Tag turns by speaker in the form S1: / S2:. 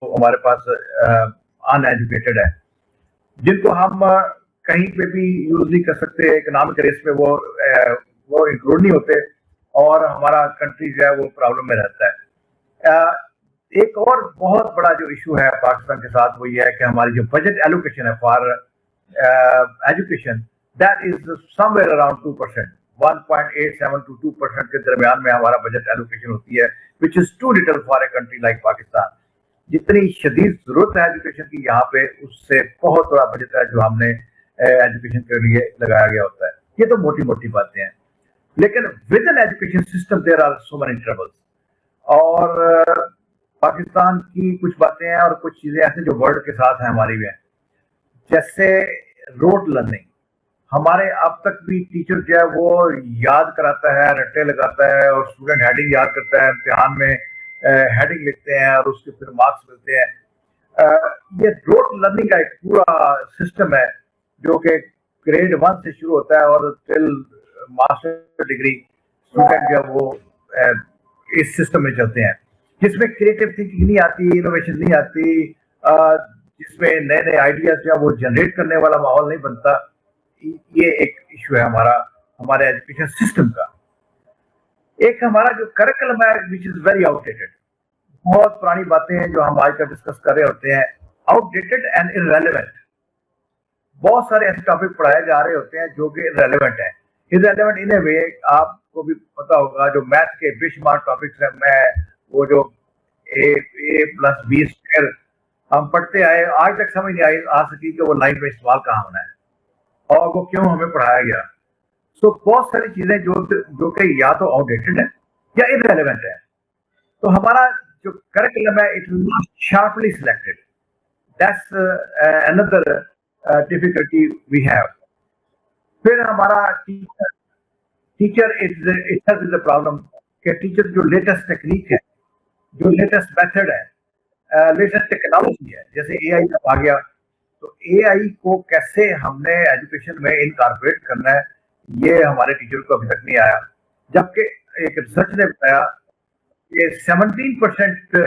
S1: हमारे पास अनएजुकेटेड है, जिनको हम कहीं पे भी यूज नहीं कर सकते, इकोनॉमिक रेस में वो इंक्लूड नहीं होते और हमारा कंट्री जो है वो प्रॉब्लम में रहता है। एक और बहुत बड़ा जो इशू है पाकिस्तान के साथ वो ये है कि हमारी जो बजट एलोकेशन है for education, that is somewhere around 2%, 1.87 to 2% के दरमियान में हमारा बजट एलोकेशन होती है, which is too little for a country like Pakistan. जितनी शदीद जरूरत है एजुकेशन की यहाँ पे, उससे बहुत बड़ा बजट है जो हमने एजुकेशन के लिए लगाया गया होता है। ये तो मोटी मोटी बातें हैं, लेकिन with an education system there are so many troubles. और पाकिस्तान की कुछ बातें हैं और कुछ चीजें ऐसे जो वर्ल्ड के साथ हैं हमारी भी हैं, जैसे रोड लर्निंग। हमारे अब तक भी टीचर जो है वो याद कराता है, रट्टे लगाता है और स्टूडेंट हेडिंग याद करता है, इम्तिहान में हेडिंग लिखते हैं और उसके फिर मार्क्स मिलते हैं। ये रोड लर्निंग का एक पूरा सिस्टम है जो कि ग्रेड 1 से शुरू होता है और टिल मास्टर डिग्री स्टूडेंट जो है वो इस सिस्टम में चलते हैं, जिसमें क्रिएटिव थिंकिंग नहीं आती, इनोवेशन नहीं आती, जिसमें नए नए आइडियाज जो है वो जनरेट करने वाला माहौल नहीं बनता। ये एक इशू है हमारे एजुकेशन सिस्टम का। एक हमारा जो करिकुलम है विच इज वेरी आउटडेटेड, बहुत पुरानी बातें हैं जो हम आज तक डिस्कस कर रहे होते हैं, आउटडेटेड एंड इररेलेवेंट। बहुत सारे ऐसे टॉपिक पढ़ाए जा रहे होते हैं जो कि इररेलेवेंट है। इररेलेवेंट इन ए वे, आपको भी पता होगा जो मैथ के बेशुमार टॉपिक्स हैं, मैं वो जो a+b² हम पढ़ते आए, आज तक समझ नहीं आ सकी कि वो लाइन में इस्तेमाल कहाँ होना है और वो क्यों हमें पढ़ाया गया। तो बहुत सारी चीजें जो कि या तो आउटडेटेड है या इररेलेवेंट है। तो हमारा जो करिकुलम है it is not sharply selected, that's another difficulty we have. फिर हमारा teacher itself is a problem कि टीचर जो लेटेस्ट टेक्निक है, जो लेटेस्ट मेथड है, लेटेस्ट टेक्नोलॉजी है, जैसे एआई जब आ गया, तो एआई को कैसे हमने एजुकेशन में इनकॉर्पोरेट करना है, ये हमारे टीचर को अभी तक नहीं आया। जबकि एक रिसर्च ने बताया कि 17%